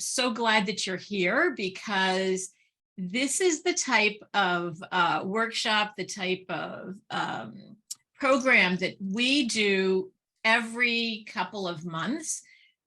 so glad that you're here because this is the type of workshop, the type of program that we do every couple of months,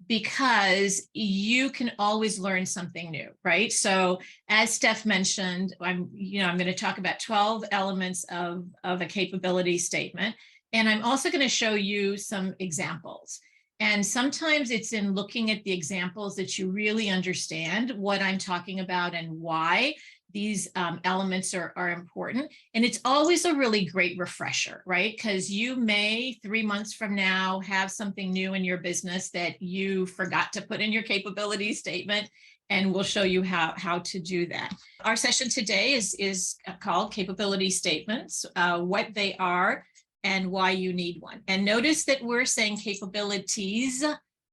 because you can always learn something new, right? So as Steph mentioned, I'm going to talk about 12 elements of a capability statement. And I'm also going to show you some examples. And sometimes it's in looking at the examples that you really understand what I'm talking about and why these elements are important. And it's always a really great refresher, right? Because you may 3 months from now have something new in your business that you forgot to put in your capability statement, and we'll show you how to do that. Our session today is called Capability Statements, what they are and why you need one. And notice that we're saying capabilities,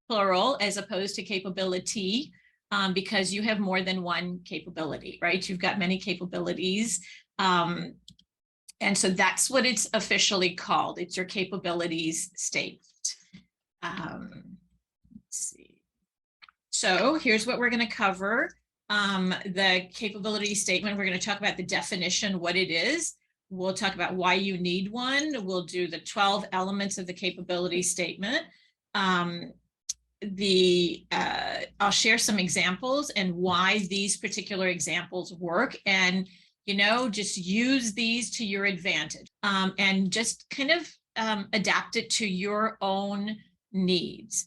plural, as opposed to capability, because you have more than one capability, right? You've got many capabilities. And so that's what it's officially called. It's your capabilities statement. Let's see. So here's what we're going to cover. The capability statement, we're going to talk about the definition, what it is. We'll talk about why you need one. We'll do the 12 elements of the capability statement. I'll share some examples and why these particular examples work, and just use these to your advantage, and just kind of adapt it to your own needs.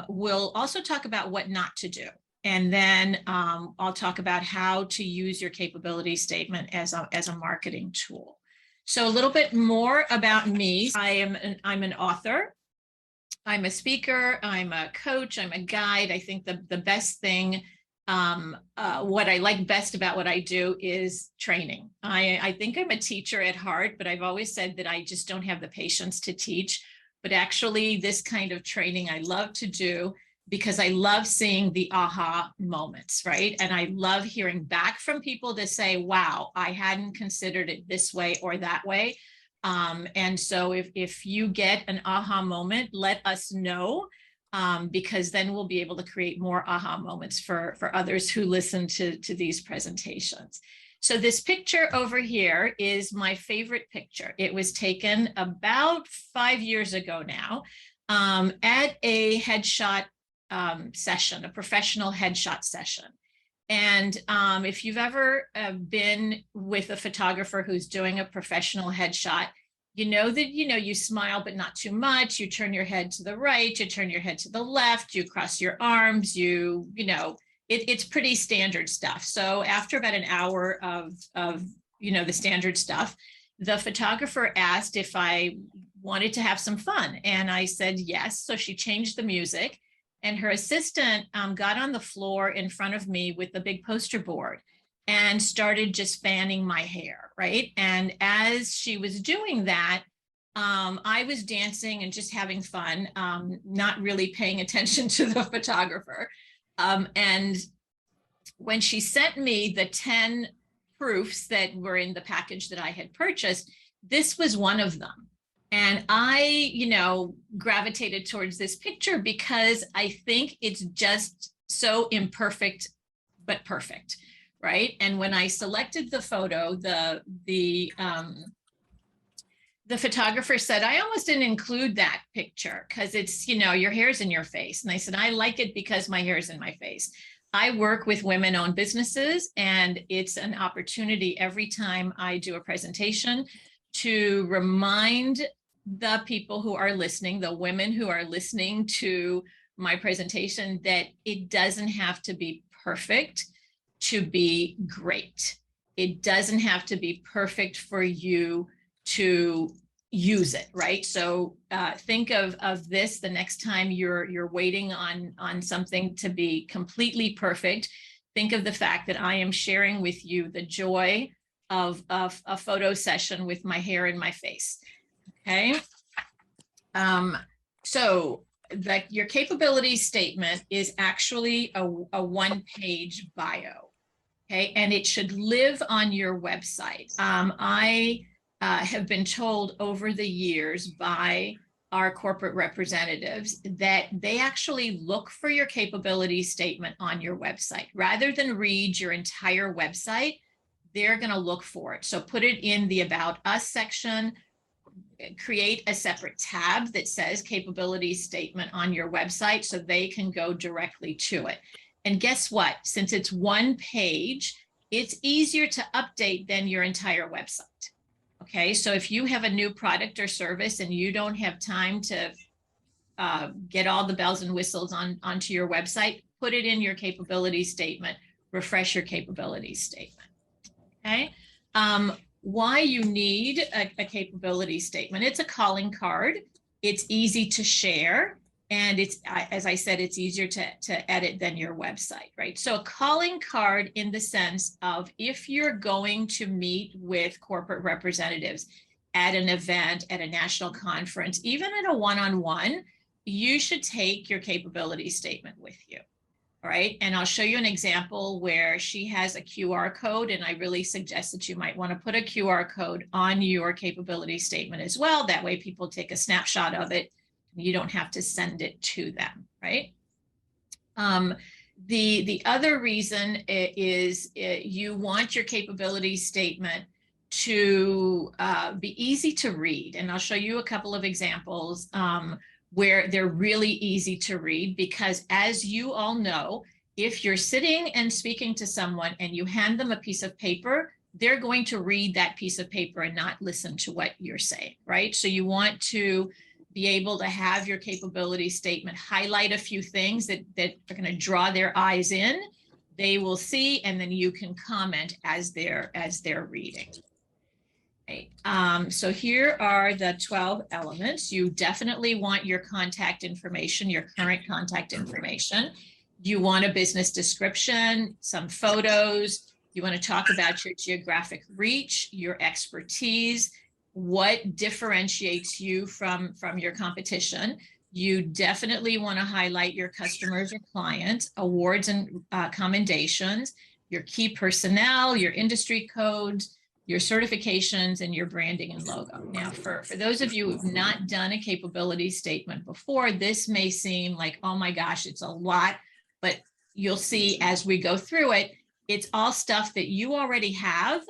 We'll also talk about what not to do. And then I'll talk about how to use your capability statement as a marketing tool. So a little bit more about me. I'm an author. I'm a speaker. I'm a coach. I'm a guide. I think the best thing, what I like best about what I do is training. I think I'm a teacher at heart, but I've always said that I just don't have the patience to teach. But actually, this kind of training I love to do, because I love seeing the aha moments, right? And I love hearing back from people to say, wow, I hadn't considered it this way or that way. And so if you get an aha moment, let us know, because then we'll be able to create more aha moments for others who listen to these presentations. So this picture over here is my favorite picture. It was taken about 5 years ago now, at a headshot session, a professional headshot session. And if you've ever been with a photographer who's doing a professional headshot, you know that, you smile, but not too much. You turn your head to the right, you turn your head to the left, you cross your arms, it's pretty standard stuff. So after about an hour of the standard stuff, the photographer asked if I wanted to have some fun. And I said yes. So she changed the music. And her assistant got on the floor in front of me with the big poster board and started just fanning my hair, right? And as she was doing that, I was dancing and just having fun, not really paying attention to the photographer. And when she sent me the 10 proofs that were in the package that I had purchased, this was one of them. And I, gravitated towards this picture because I think it's just so imperfect, but perfect, right? And when I selected the photo, the photographer said, I almost didn't include that picture because it's, your hair's in your face. And I said, I like it because my hair's in my face. I work with women-owned businesses, and it's an opportunity every time I do a presentation to remind the people who are listening, the women who are listening to my presentation, that it doesn't have to be perfect to be great. It doesn't have to be perfect for you to use it, right? So think of this the next time you're waiting on something to be completely perfect. Think of the fact that I am sharing with you the joy of a photo session with my hair in my face. Okay. So your capability statement is actually a one-page bio. Okay. And it should live on your website. I have been told over the years by our corporate representatives that they actually look for your capability statement on your website. Rather than read your entire website, they're going to look for it. So put it in the About Us section, create a separate tab that says capability statement on your website so they can go directly to it. And guess what? Since it's one page, it's easier to update than your entire website. Okay, so if you have a new product or service and you don't have time to get all the bells and whistles onto your website, put it in your capability statement, refresh your capability statement. Okay, why you need a capability statement. It's a calling card. It's easy to share. And it's, as I said, it's easier to edit than your website, right? So a calling card in the sense of if you're going to meet with corporate representatives at an event, at a national conference, even at a one-on-one, you should take your capability statement with you, all right? And I'll show you an example where she has a QR code, and I really suggest that you might want to put a QR code on your capability statement as well. That way people take a snapshot of it. You don't have to send it to them, right? The other reason is you want your capability statement to be easy to read. And I'll show you a couple of examples where they're really easy to read, because as you all know, if you're sitting and speaking to someone and you hand them a piece of paper, they're going to read that piece of paper and not listen to what you're saying, right? So you want to be able to have your capability statement highlight a few things that are going to draw their eyes in. They will see, and then you can comment as they're reading. Okay. So here are the 12 elements. You definitely want your contact information, your current contact information. You want a business description, some photos. You want to talk about your geographic reach, your expertise, what differentiates you from your competition. You definitely want to highlight your customers or clients, awards and commendations, your key personnel, your industry codes, your certifications, and your branding and logo. Now, for those of you who've not done a capability statement before, this may seem like, oh my gosh, it's a lot, but you'll see as we go through it, it's all stuff that you already have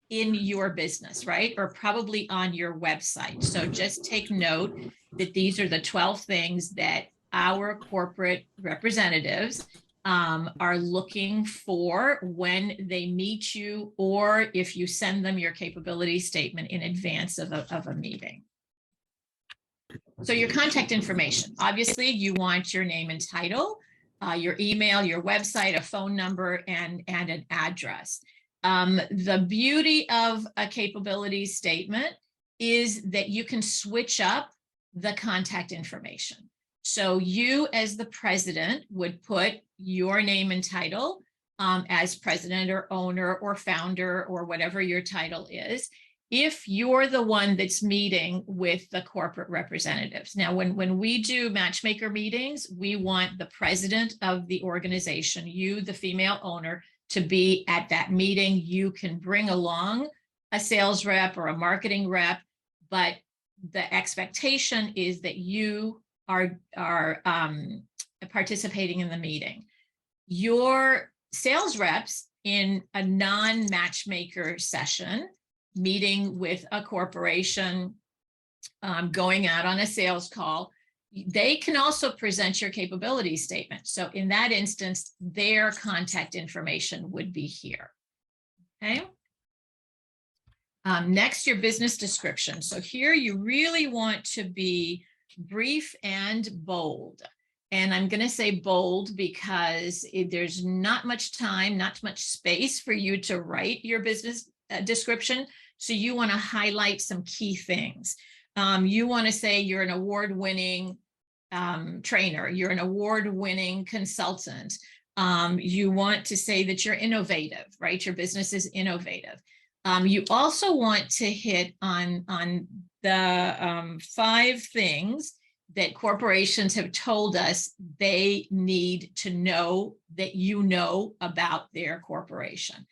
in your business, right? Or probably on your website. So just take note that these are the 12 things that our corporate representatives are looking for when they meet you, or if you send them your capability statement in advance of a meeting. So your contact information, obviously you want your name and title, your email, your website, a phone number, and an address. The beauty of a capability statement is that you can switch up the contact information. So you as the president would put your name and title as president or owner or founder or whatever your title is, if you're the one that's meeting with the corporate representatives. Now, when we do matchmaker meetings, we want the president of the organization, you, the female owner, to be at that meeting. You can bring along a sales rep or a marketing rep, but the expectation is that you are participating in the meeting. Your sales reps in a non-matchmaker session, meeting with a corporation, going out on a sales call, they can also present your capability statement. So in that instance, their contact information would be here. Okay. Next, your business description. So here you really want to be brief and bold. And I'm going to say bold because there's not much time, not much space for you to write your business description. So you want to highlight some key things. You want to say you're an award-winning trainer, you're an award-winning consultant. You want to say that you're innovative, right? Your business is innovative. You also want to hit on the 5 things that corporations have told us they need to know that you know about their corporation.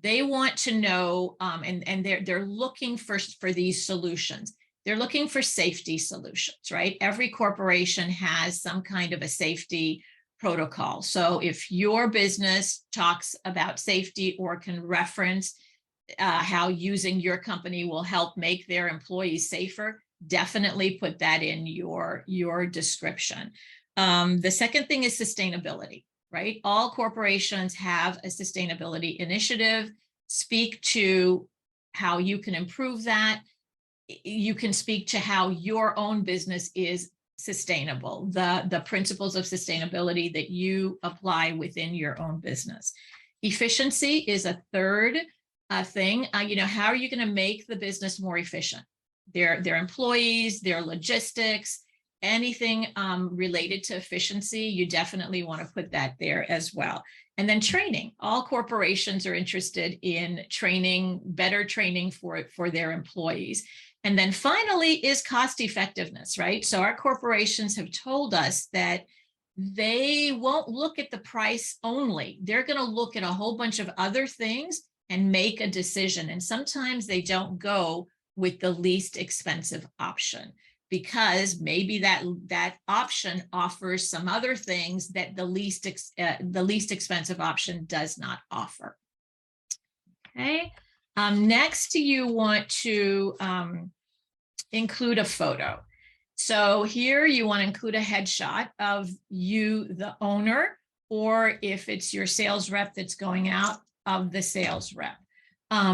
They want to know, and they're looking for these solutions. they're looking for safety solutions, right? Every corporation has some kind of a safety protocol. So if your business talks about safety or can reference how using your company will help make their employees safer, definitely put that in your description. The second thing is sustainability, right? All corporations have a sustainability initiative. Speak to how you can improve that. You can speak to how your own business is sustainable, the principles of sustainability that you apply within your own business. Efficiency is a third thing. How are you going to make the business more efficient? Their employees, their logistics, anything related to efficiency, you definitely want to put that there as well. And then training. All corporations are interested in training, better training for their employees. And then finally is cost effectiveness, right? So our corporations have told us that they won't look at the price only. They're going to look at a whole bunch of other things and make a decision. And sometimes they don't go with the least expensive option, because maybe that option offers some other things that the least expensive option does not offer. Okay. Next, you want to include a photo. So here you want to include a headshot of you, the owner, or if it's your sales rep that's going out, of the sales rep.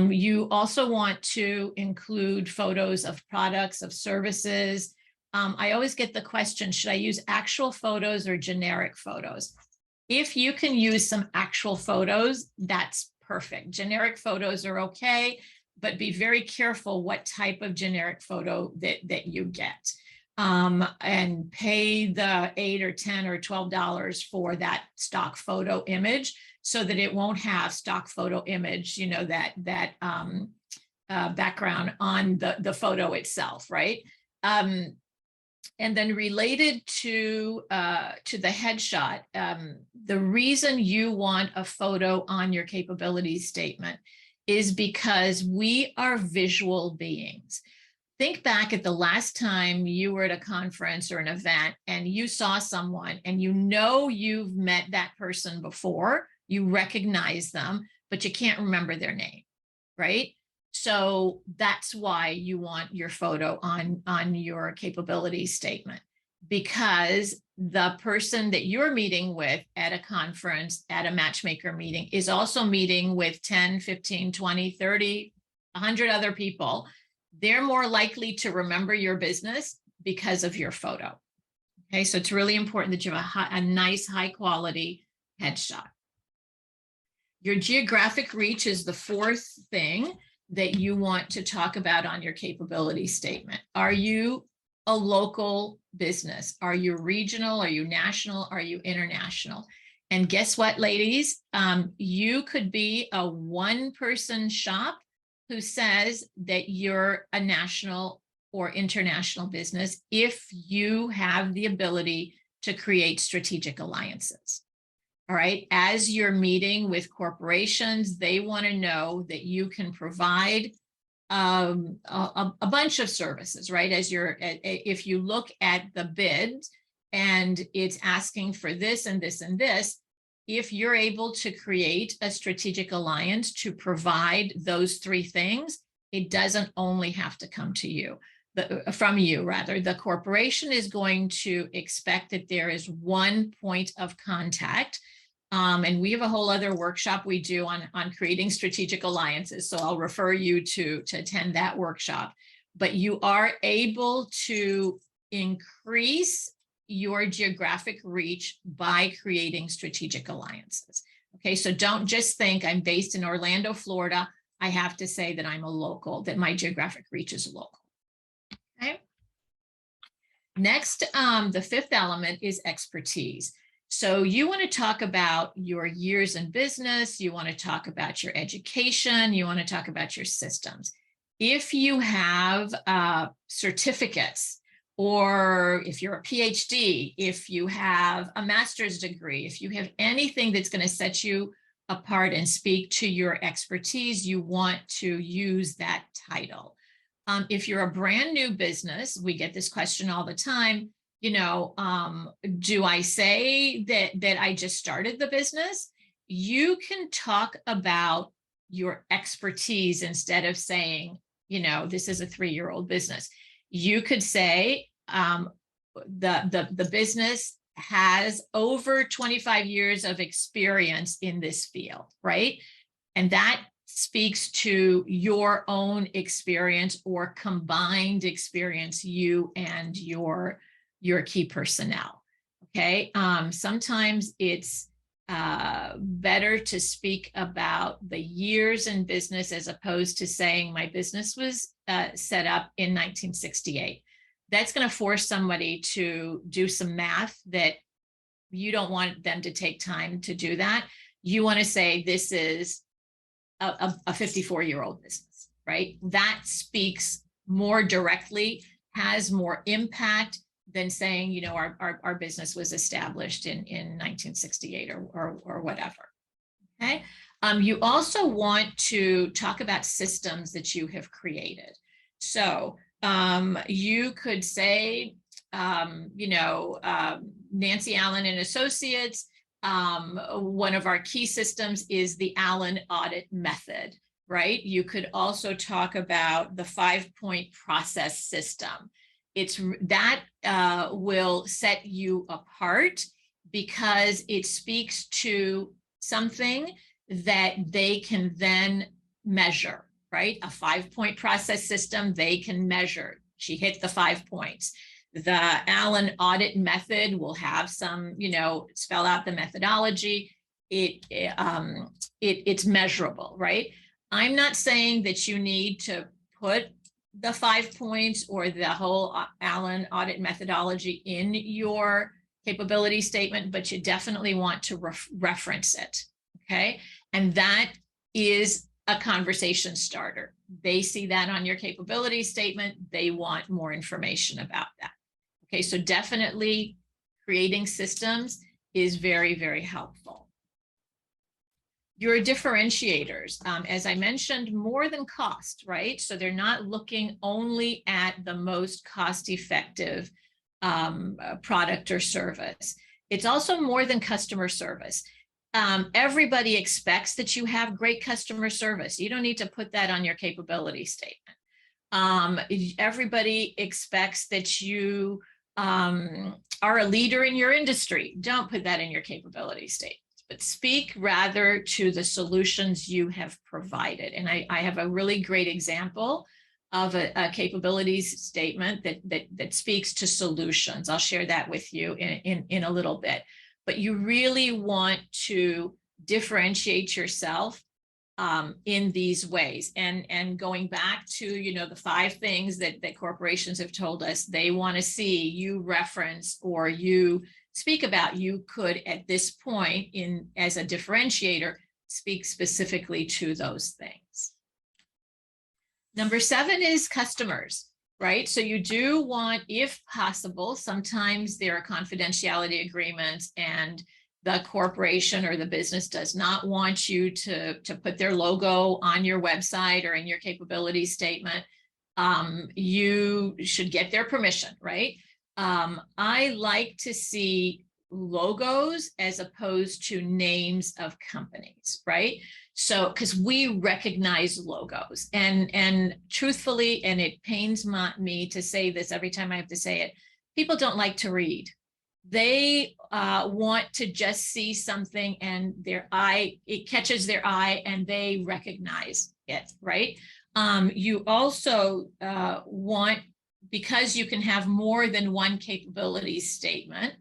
You also want to include photos of products, of services. I always get the question, should I use actual photos or generic photos? If you can use some actual photos, that's perfect. Generic photos are okay, but be very careful what type of generic photo that you get. And pay the $8 or $10 or $12 for that stock photo image, so that it won't have stock photo image, that background on the photo itself, right? And then related to the headshot, the reason you want a photo on your capabilities statement is because we are visual beings. Think back at the last time you were at a conference or an event and you saw someone and you've met that person before, you recognize them, but you can't remember their name, right? So that's why you want your photo on your capability statement, because the person that you're meeting with at a conference, at a matchmaker meeting, is also meeting with 10, 15, 20, 30, 100 other people. They're more likely to remember your business because of your photo. Okay, so it's really important that you have a nice, high quality headshot. Your geographic reach is the fourth thing that you want to talk about on your capability statement. Are you a local business? Are you regional? Are you national? Are you international? And guess what, ladies? You could be a one-person shop who says that you're a national or international business if you have the ability to create strategic alliances. All right, as you're meeting with corporations, they want to know that you can provide a bunch of services, right? If you look at the bid and it's asking for this and this and this, if you're able to create a strategic alliance to provide those three things, it doesn't only have to come to you, from you rather. The corporation is going to expect that there is one point of contact. And we have a whole other workshop we do on creating strategic alliances. So I'll refer you to attend that workshop. But you are able to increase your geographic reach by creating strategic alliances. Okay, so don't just think I'm based in Orlando, Florida. I have to say that I'm a local, that my geographic reach is local. Okay. Next, the fifth element is expertise. So you want to talk about your years in business, you want to talk about your education, you want to talk about your systems. If you have certificates, or if you're a PhD, if you have a master's degree, if you have anything that's going to set you apart and speak to your expertise, you want to use that title. If you're a brand new business, we get this question all the time, do I say that I just started the business? You can talk about your expertise instead of saying, this is a 3-year-old business. You could say the business has over 25 years of experience in this field, right? And that speaks to your own experience or combined experience, you and your key personnel. Okay. Sometimes it's better to speak about the years in business as opposed to saying my business was set up in 1968. That's going to force somebody to do some math that you don't want them to take time to do that. You want to say this is a 54-year-old business, right? That speaks more directly, has more impact than saying, our business was established in 1968 or whatever. Okay. You also want to talk about systems that you have created. So you could say, Nancy Allen and Associates, one of our key systems is the Allen audit method, right? You could also talk about the 5-point process system. That will set you apart because it speaks to something that they can then measure, right? A 5-point process system, they can measure. She hit the 5 points. The Allen audit method will have some, spell out the methodology. It's measurable, right? I'm not saying that you need to put the 5 points or the whole Allen audit methodology in your capability statement, but you definitely want to reference it, okay? And that is a conversation starter. They see that on your capability statement. They want more information about that. Okay, so definitely creating systems is very, very helpful. Your differentiators, as I mentioned, more than cost, right? So they're not looking only at the most cost-effective product or service. It's also more than customer service. Everybody expects that you have great customer service. You don't need to put that on your capability statement. Everybody expects that you are a leader in your industry. Don't put that in your capability statement, but speak rather to the solutions you have provided. And I have a really great example of a capabilities statement that speaks to solutions. I'll share that with you in a little bit. But you really want to differentiate yourself in these ways. And going back to, the 5 things that corporations have told us they want to see you reference or you speak about, you could at this point as a differentiator, speak specifically to those things. Number 7 is customers, right? So you do want, if possible, sometimes there are confidentiality agreements and the corporation or the business does not want you to put their logo on your website or in your capability statement. You should get their permission, right? I like to see logos as opposed to names of companies, right? So, because we recognize logos and truthfully, and it pains me to say this every time I have to say it, people don't like to read. They want to just see something and it catches their eye and they recognize it, right? You also want, because you can have more than one capability statement,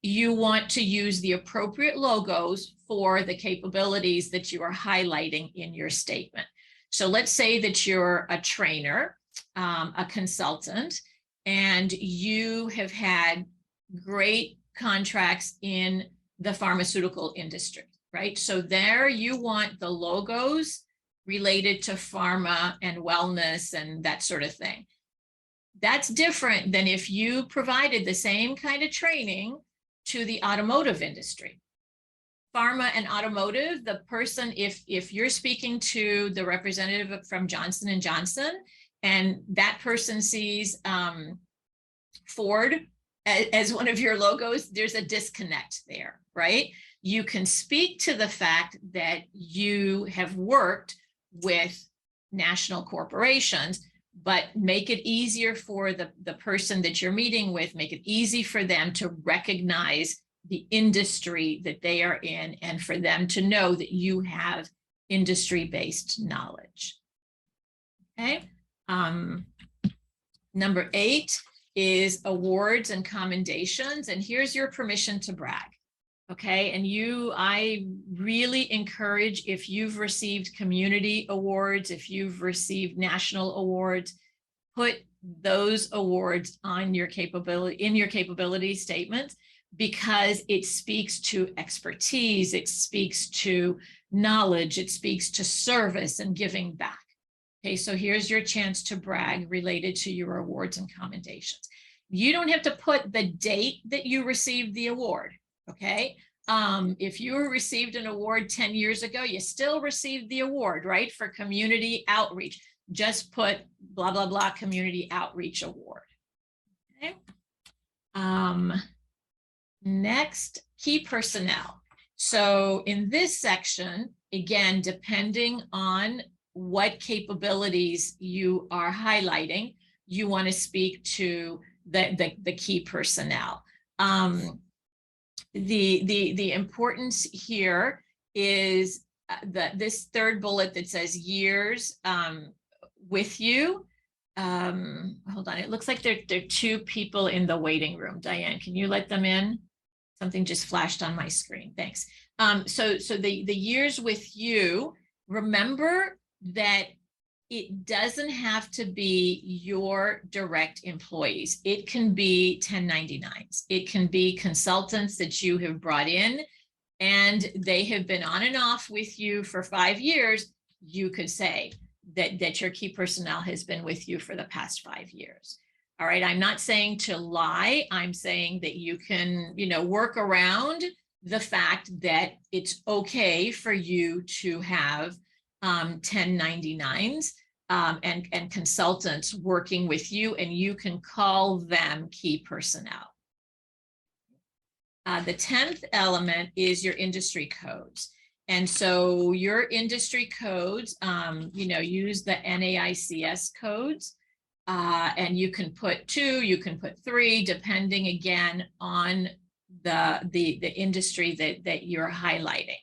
you want to use the appropriate logos for the capabilities that you are highlighting in your statement. So let's say that you're a trainer, a consultant, and you have had great contracts in the pharmaceutical industry, right? So there you want the logos related to pharma and wellness and that sort of thing. That's different than if you provided the same kind of training to the automotive industry. Pharma and automotive, the person, if you're speaking to the representative from Johnson & Johnson and that person sees Ford as one of your logos, there's a disconnect there, right? You can speak to the fact that you have worked with national corporations, but make it easier for the person that you're meeting with, make it easy for them to recognize the industry that they are in and for them to know that you have industry-based knowledge. Okay. Number 8 is awards and commendations, and here's your permission to brag. Okay, and I really encourage, if you've received community awards, if you've received national awards, put those awards on your capability statements, because it speaks to expertise, it speaks to knowledge, it speaks to service and giving back. Okay, so here's your chance to brag related to your awards and commendations. You don't have to put the date that you received the award, okay? If you received an award 10 years ago, you still received the award, right? For community outreach. Just put blah, blah, blah, community outreach award. Okay. Next, key personnel. So in this section, again, depending on what capabilities you are highlighting, you want to speak to the key personnel. The importance here is this third bullet that says years with you. Hold on, it looks like there are 2 people in the waiting room. Diane, can you let them in? Something just flashed on my screen. Thanks. So the years with you, remember that it doesn't have to be your direct employees. It can be 1099s. It can be consultants that you have brought in and they have been on and off with you for 5 years. You could say that your key personnel has been with you for the past 5 years. All right, I'm not saying to lie. I'm saying that you can, work around the fact that it's okay for you to have 1099s and consultants working with you, and you can call them key personnel. The 10th element is your industry codes. And so your industry codes, use the NAICS codes, and you can put 2, you can put 3, depending again on the industry that you're highlighting.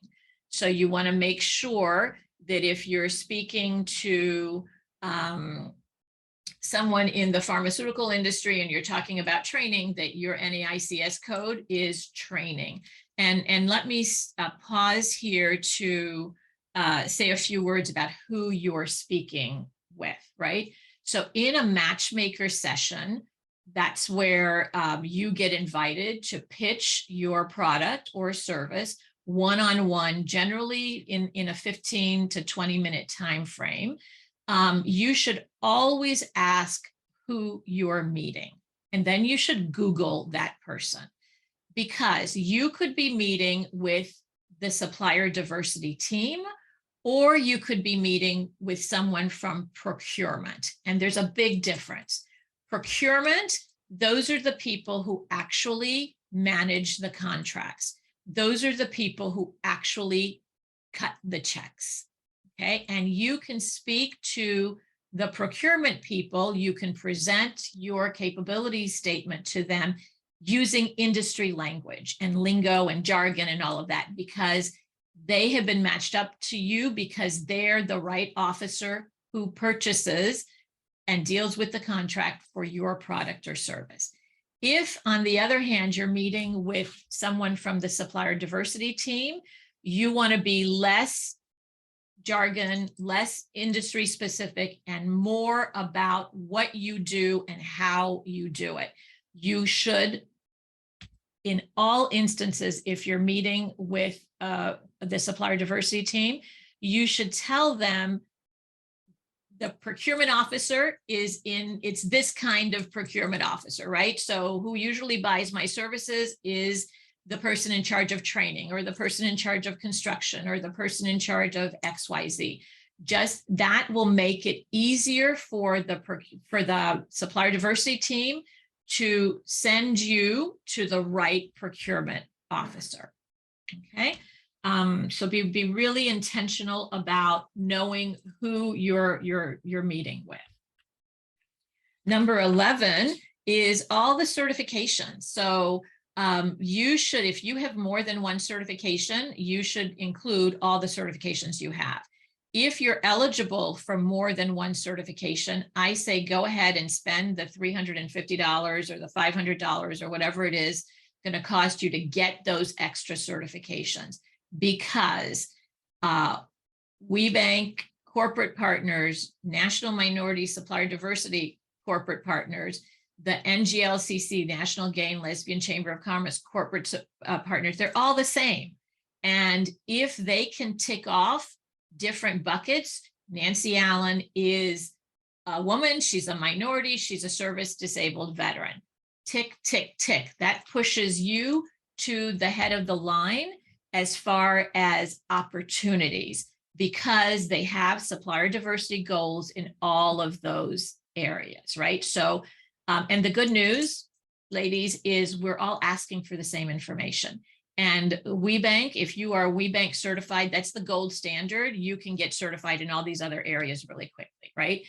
So you want to make sure that if you're speaking to someone in the pharmaceutical industry and you're talking about training, that your NAICS code is training. And let me pause here to say a few words about who you're speaking with, right? So in a matchmaker session, that's where you get invited to pitch your product or service one-on-one, generally in a 15 to 20 minute time frame. You should always ask who you're meeting, and then you should Google that person, because you could be meeting with the supplier diversity team, or you could be meeting with someone from procurement. And there's a big difference. Procurement, those are the people who actually manage the contracts. Those are the people who actually cut the checks. Okay, and you can speak to the procurement people, you can present your capability statement to them using industry language and lingo and jargon and all of that, because they have been matched up to you, because they're the right officer who purchases and deals with the contract for your product or service. If, on the other hand, you're meeting with someone from the supplier diversity team, you want to be less jargon, less industry specific, and more about what you do and how you do it. You should, in all instances, if you're meeting with the supplier diversity team, you should tell them the procurement officer it's this kind of procurement officer, right? So who usually buys my services is the person in charge of training, or the person in charge of construction, or the person in charge of XYZ. Just that will make it easier for the supplier diversity team to send you to the right procurement officer. Okay. So be really intentional about knowing who you're meeting with. Number 11 is all the certifications. So you should, if you have more than one certification, you should include all the certifications you have. If you're eligible for more than one certification, I say go ahead and spend the $350 or the $500 or whatever it is going to cost you to get those extra certifications, because WBENC corporate partners, National Minority Supplier Diversity corporate partners, the NGLCC, National Gay and Lesbian Chamber of Commerce corporate partners, they're all the same. And if they can tick off different buckets, Nancy Allen is a woman, she's a minority, she's a service disabled veteran. Tick, tick, tick. That pushes you to the head of the line as far as opportunities, because they have supplier diversity goals in all of those areas, right? So, and the good news, ladies, is we're all asking for the same information. And WBENC, if you are WBENC certified, that's the gold standard. You can get certified in all these other areas really quickly, right?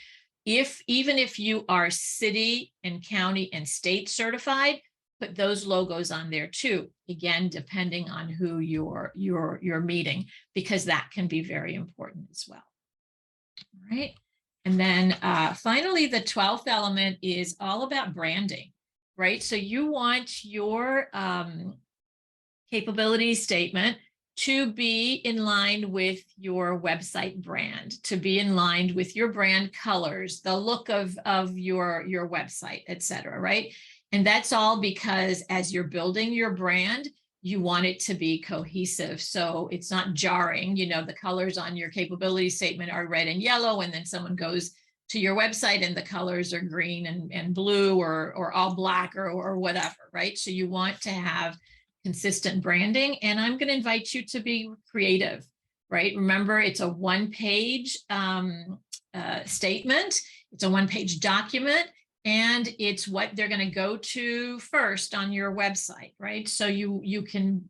Even if you are city and county and state certified, put those logos on there too. Again, depending on who you're meeting, because that can be very important as well. All right. And then finally, the 12th element is all about branding, right? So you want your capability statement to be in line with your website brand, to be in line with your brand colors, the look of your website, et cetera, right? And that's all because as you're building your brand, you want it to be cohesive. So it's not jarring. You know, the colors on your capability statement are red and yellow, and then someone goes to your website and the colors are green and blue or all black or whatever, right? So you want to have consistent branding. And I'm going to invite you to be creative, right? Remember, it's a one-page statement. It's a one-page document. And it's what they're going to go to first on your website, right? So you can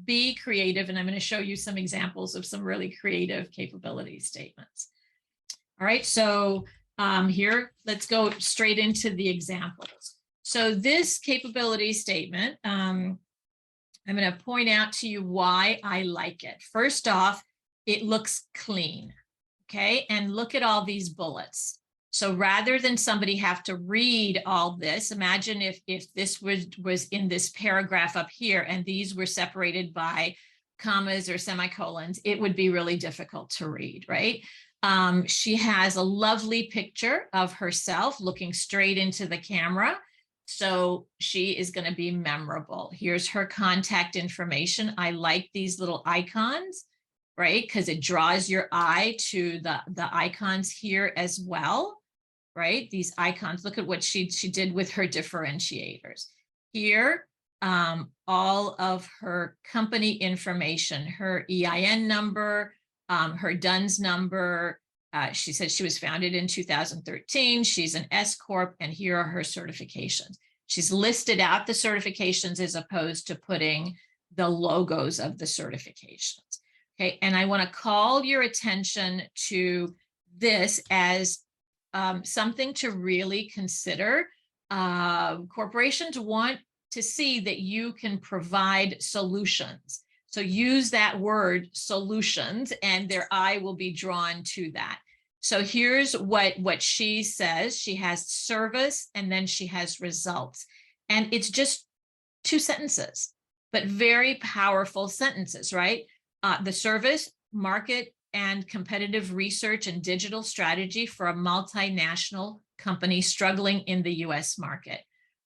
be creative, and I'm going to show you some examples of some really creative capability statements. All right, so here, let's go straight into the examples. So this capability statement, I'm going to point out to you why I like it. First off, it looks clean, okay? And look at all these bullets. So rather than somebody have to read all this, imagine if this was in this paragraph up here and these were separated by commas or semicolons, it would be really difficult to read, right? She has a lovely picture of herself looking straight into the camera. So she is going to be memorable. Here's her contact information. I like these little icons, right? Because it draws your eye to the icons here as well. Right? These icons, look at what she did with her differentiators. Here, all of her company information, her EIN number, her DUNS number. She said she was founded in 2013. She's an S Corp, and here are her certifications. She's listed out the certifications as opposed to putting the logos of the certifications. Okay, and I want to call your attention to this as something to really consider. Corporations want to see that you can provide solutions. So use that word solutions, and their eye will be drawn to that. So here's what she says. She has service, and then she has results. And it's just 2 sentences, but very powerful sentences, right? The service, market, and competitive research and digital strategy for a multinational company struggling in the US market.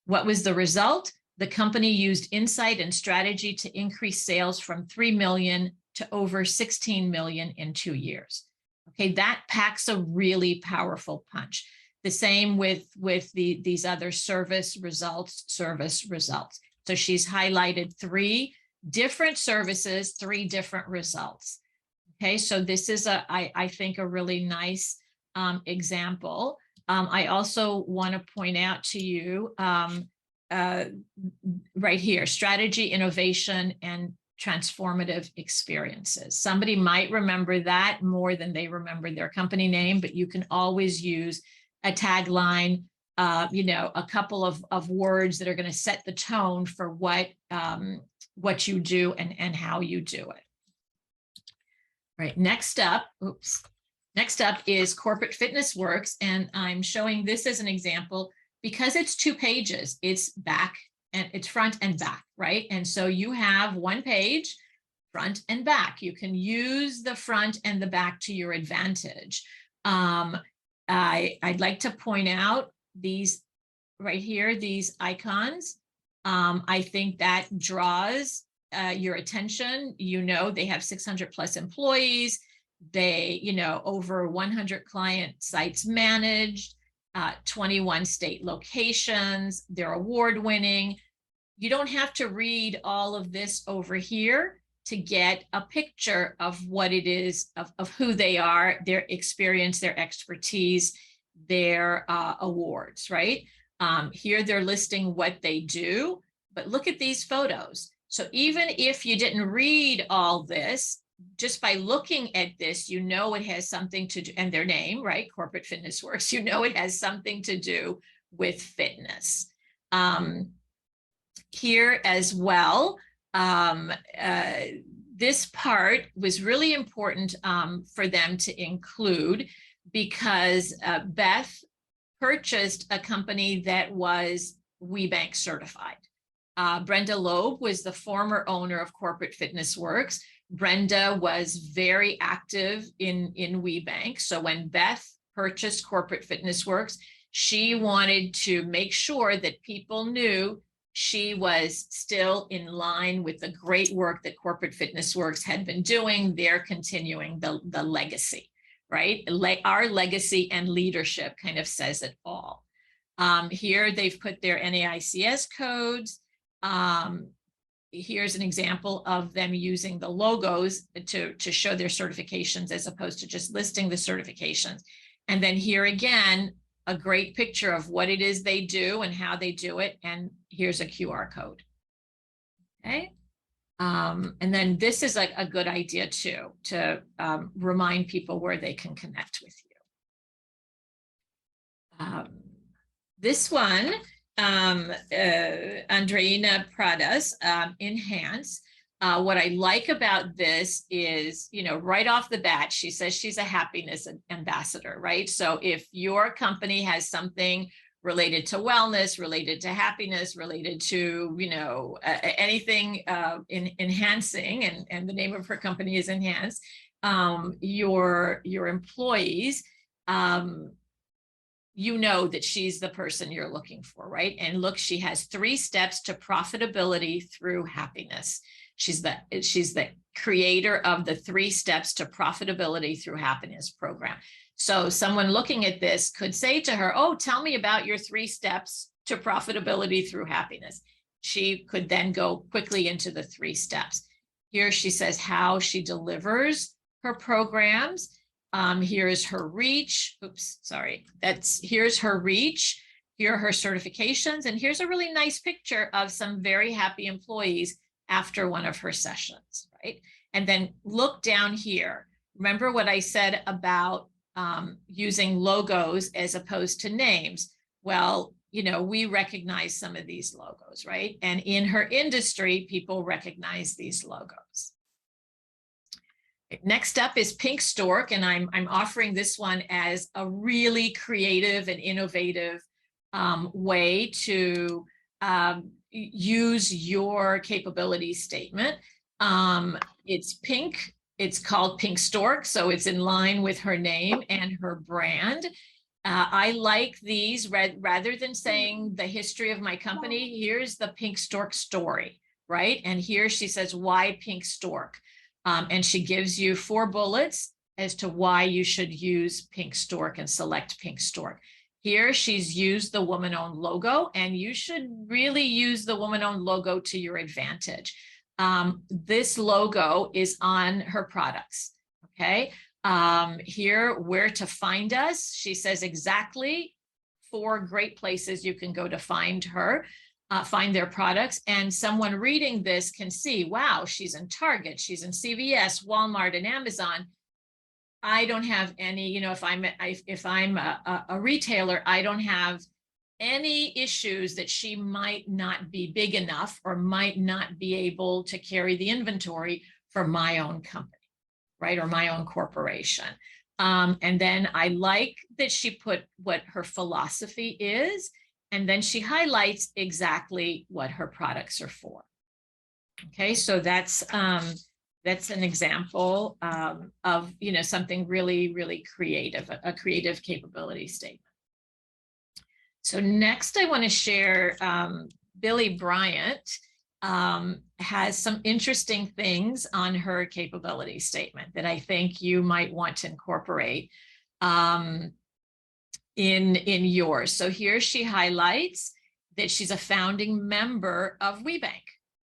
What was the result? The company used insight and strategy to increase sales from 3 million to over 16 million in 2 years. Okay, that packs a really powerful punch. The same with these other service results. So she's highlighted 3 different services, 3 different results. Okay, so this is I think a really nice example. I also want to point out to you right here, strategy, innovation, and transformative experiences. Somebody might remember that more than they remember their company name, but you can always use a tagline, a couple of words that are going to set the tone for what you do and how you do it. Right, next up is Corporate Fitness Works, and I'm showing this as an example because it's 2 pages. It's back and it's front and back, right? And so you have 1 page, front and back. You can use the front and the back to your advantage. I'd like to point out these right here, these icons. I think that draws your attention. They have 600 plus employees. They, over 100 client sites managed, 21 state locations. They're award winning. You don't have to read all of this over here to get a picture of what it is, of who they are, their experience, their expertise, their awards, right? Here they're listing what they do, but look at these photos. So even if you didn't read all this, just by looking at this, it has something to do, and their name, right? Corporate Fitness Works, it has something to do with fitness. Here as well, this part was really important for them to include because Beth purchased a company that was WeBank certified. Brenda Loeb was the former owner of Corporate Fitness Works. Brenda was very active in WeBank. So when Beth purchased Corporate Fitness Works, she wanted to make sure that people knew she was still in line with the great work that Corporate Fitness Works had been doing. They're continuing the legacy, right? Our legacy and leadership kind of says it all. Here they've put their NAICS codes. Here's an example of them using the logos to show their certifications as opposed to just listing the certifications. And then here again, a great picture of what it is they do and how they do it. And here's a QR code. Okay. And then this is like a good idea too, to remind people where they can connect with you. This one, Andreina Pradas, Enhance. What I like about this is, right off the bat, she says she's a happiness ambassador, right? So if your company has something related to wellness, related to happiness, related to, anything enhancing, and the name of her company is Enhance, your employees, that she's the person you're looking for, right? And look, she has 3 steps to profitability through happiness. She's the creator of the 3 steps to profitability through happiness program. So someone looking at this could say to her, oh, tell me about your 3 steps to profitability through happiness. She could then go quickly into the 3 steps. Here she says how she delivers her programs. Here's her reach. Oops, sorry. Here's her reach. Here are her certifications. And here's a really nice picture of some very happy employees after one of her sessions, right? And then look down here. Remember what I said about using logos as opposed to names? Well, we recognize some of these logos, right? And in her industry, people recognize these logos. Next up is Pink Stork, and I'm offering this one as a really creative and innovative way to use your capability statement. It's pink. It's called Pink Stork, so it's in line with her name and her brand. I like these rather than saying the history of my company. Here's the Pink Stork story, right? And here she says, why Pink Stork? And she gives you 4 bullets as to why you should use Pink Stork and select Pink Stork. Here she's used the woman-owned logo, and you should really use the woman-owned logo to your advantage. This logo is on her products. Okay. Here, where to find us. She says exactly 4 great places you can go to find her, find their products. And someone reading this can see, wow, she's in Target, she's in CVS, Walmart, and Amazon. I don't have any, you know, if I'm a retailer, I don't have any issues that she might not be big enough or might not be able to carry the inventory for my own company, right? Or my own corporation. And then I like that she put what her philosophy is, and then she highlights exactly what her products are for. Okay, so that's an example of, you know, something really, really creative, a creative capability statement. So next I want to share Billy Bryant has some interesting things on her capability statement that I think you might want to incorporate in yours. So here she highlights that she's a founding member of WeBank,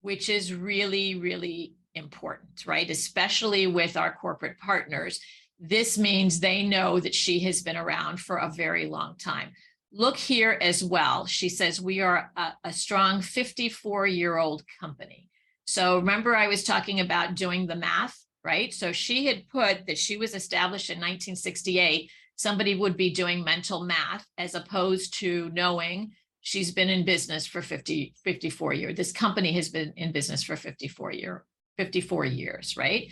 which is really, really important, right? Especially with our corporate partners. This means they know that she has been around for a very long time. Look here as well. She says, we are a strong 54-year-old company. So remember I was talking about doing the math, right? So she had put that she was established in 1968. Somebody would be doing mental math as opposed to knowing she's been in business for 54 years. This company has been in business for 54 years, right?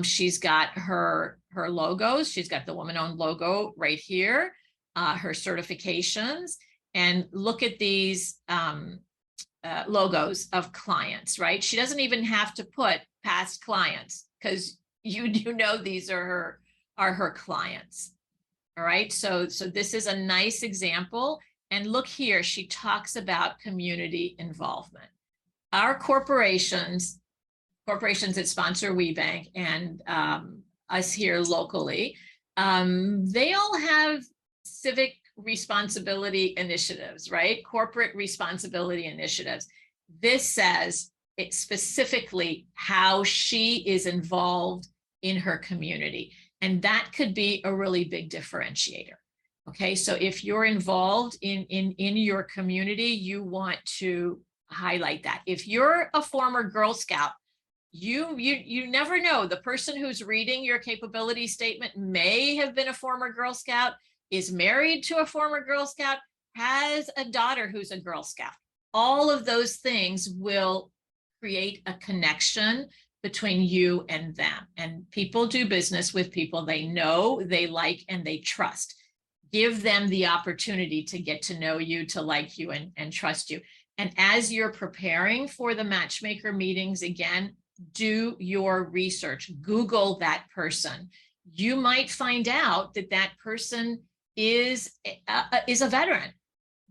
She's got her logos. She's got the woman-owned logo right here. Her certifications, and look at these logos of clients, right? She doesn't even have to put past clients because you know these are her clients. All right, so this is a nice example. And look here, she talks about community involvement. Our corporations that sponsor WeBank and us here locally, they all have civic responsibility initiatives, right? Corporate responsibility initiatives. This says it specifically how she is involved in her community. And that could be a really big differentiator. Okay, so if you're involved in your community, you want to highlight that. If you're a former Girl Scout, you never know. The person who's reading your capability statement may have been a former Girl Scout, is married to a former Girl Scout, has a daughter who's a Girl Scout. All of those things will create a connection between you and them. And people do business with people they know, they like, and they trust. Give them the opportunity to get to know you, to like you, and trust you. And as you're preparing for the matchmaker meetings, again, do your research. Google that person. You might find out that that person is a veteran.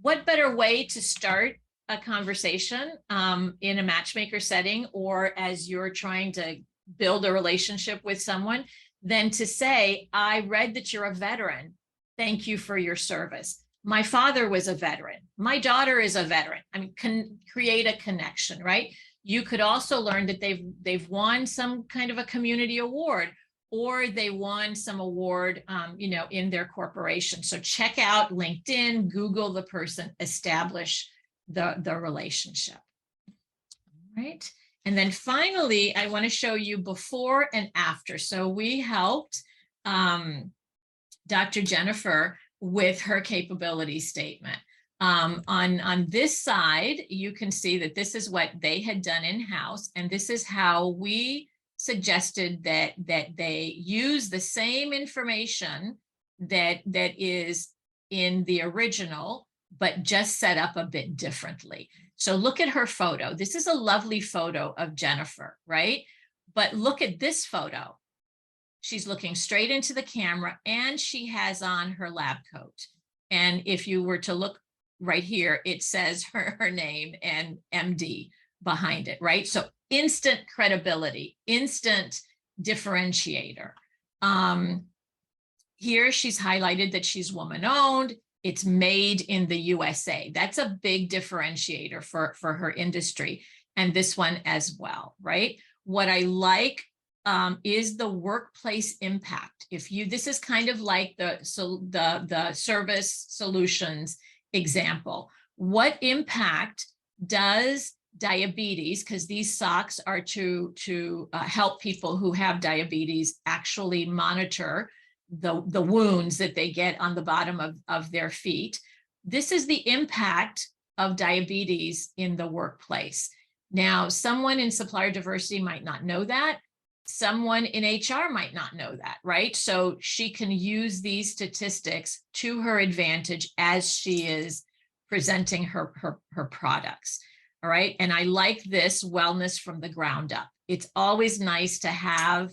What better way to start a conversation in a matchmaker setting, or as you're trying to build a relationship with someone, than to say, I read that you're a veteran. Thank you for your service. My father was a veteran. My daughter is a veteran. I mean, create a connection, right? You could also learn that they've won some kind of a community award, or they won some award, you know, in their corporation. So check out LinkedIn, Google the person, establish the relationship. All right. And then finally, I want to show you before and after. So we helped Dr. Jennifer with her capability statement. On this side, you can see that this is what they had done in-house, and this is how we suggested that they use the same information that is in the original, but just set up a bit differently. So look at her photo. This is a lovely photo of Jennifer, right? But look at this photo. She's looking straight into the camera, and she has on her lab coat. And if you were to look right here, it says her name and MD behind it, right? So instant credibility, instant differentiator. Here she's highlighted that she's woman-owned. It's made in the USA. That's a big differentiator for her industry, and this one as well, right? What I like is the workplace impact. This is kind of like the service solutions example. What impact does diabetes, because these socks are to help people who have diabetes actually monitor the wounds that they get on the bottom of their feet. This is the impact of diabetes in the workplace. Now, someone in supplier diversity might not know that. Someone in HR might not know that, right? So she can use these statistics to her advantage as she is presenting her products. All right. And I like this wellness from the ground up. It's always nice to have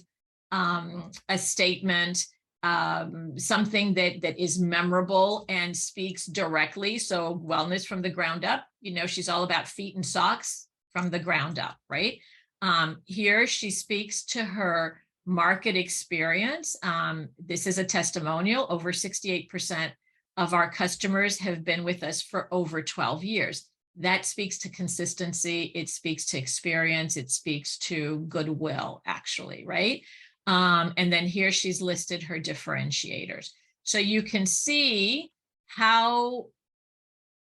a statement, something that is memorable and speaks directly. So wellness from the ground up, she's all about feet and socks from the ground up, right? Here she speaks to her market experience. This is a testimonial. Over 68% of our customers have been with us for over 12 years. That speaks to consistency. It speaks to experience. It speaks to goodwill, actually, right? And then here she's listed her differentiators. So you can see how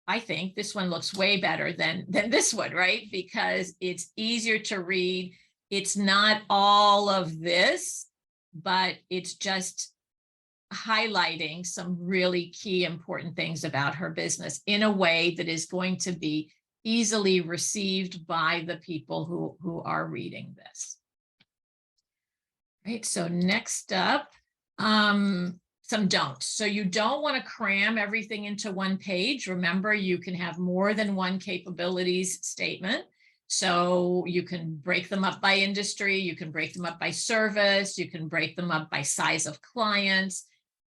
I think this one looks way better than this one, right? Because it's easier to read. It's not all of this, but it's just highlighting some really key important things about her business in a way that is going to be easily received by the people who are reading this. Right, so next up, some don'ts. So you don't want to cram everything into one page. Remember, you can have more than one capabilities statement. So you can break them up by industry, you can break them up by service, you can break them up by size of clients.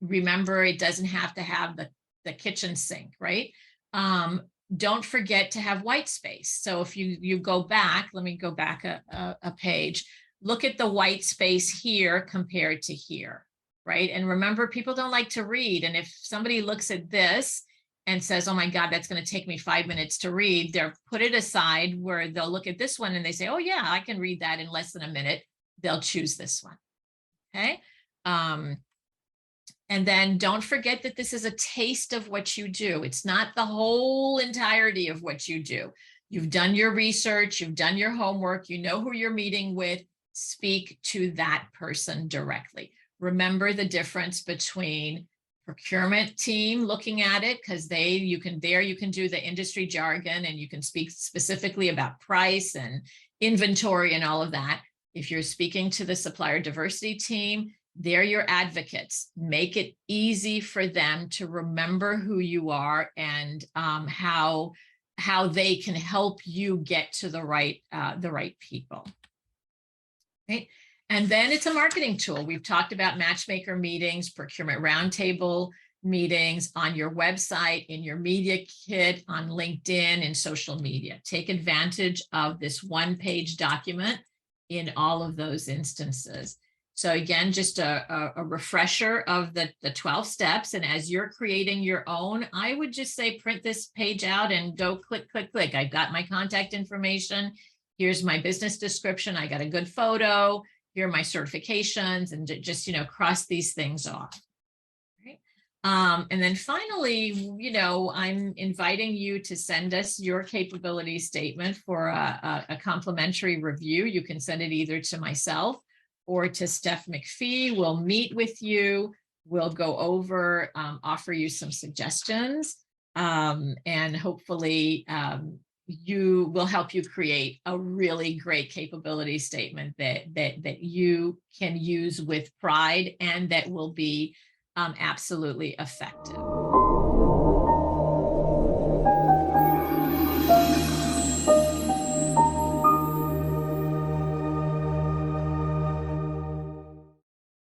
Remember, it doesn't have to have the kitchen sink, right? Don't forget to have white space. So if you go back, let me go back a page, look at the white space here compared to here, right? And remember, people don't like to read. And if somebody looks at this and says, oh my God, that's going to take me 5 minutes to read, they'll put it aside where they'll look at this one and they say, oh yeah, I can read that in less than a minute. They'll choose this one, okay? And then don't forget that this is a taste of what you do. It's not the whole entirety of what you do. You've done your research, you've done your homework, you know who you're meeting with, speak to that person directly. Remember the difference between procurement team looking at it, because you can do the industry jargon and you can speak specifically about price and inventory and all of that. If you're speaking to the supplier diversity team, they're your advocates. Make it easy for them to remember who you are and how they can help you get to the right people. Right? And then it's a marketing tool. We've talked about matchmaker meetings, procurement roundtable meetings on your website, in your media kit, on LinkedIn, and social media. Take advantage of this one-page document in all of those instances. So again, just a refresher of the 12 steps. And as you're creating your own, I would just say print this page out and go click, click, click. I've got my contact information. Here's my business description. I got a good photo. Here are my certifications, and just, cross these things off. Right? And then finally, I'm inviting you to send us your capability statement for a complimentary review. You can send it either to myself or to Steph McPhee. We'll meet with you. We'll go over, offer you some suggestions, and hopefully you will help you create a really great capability statement that you can use with pride and that will be absolutely effective.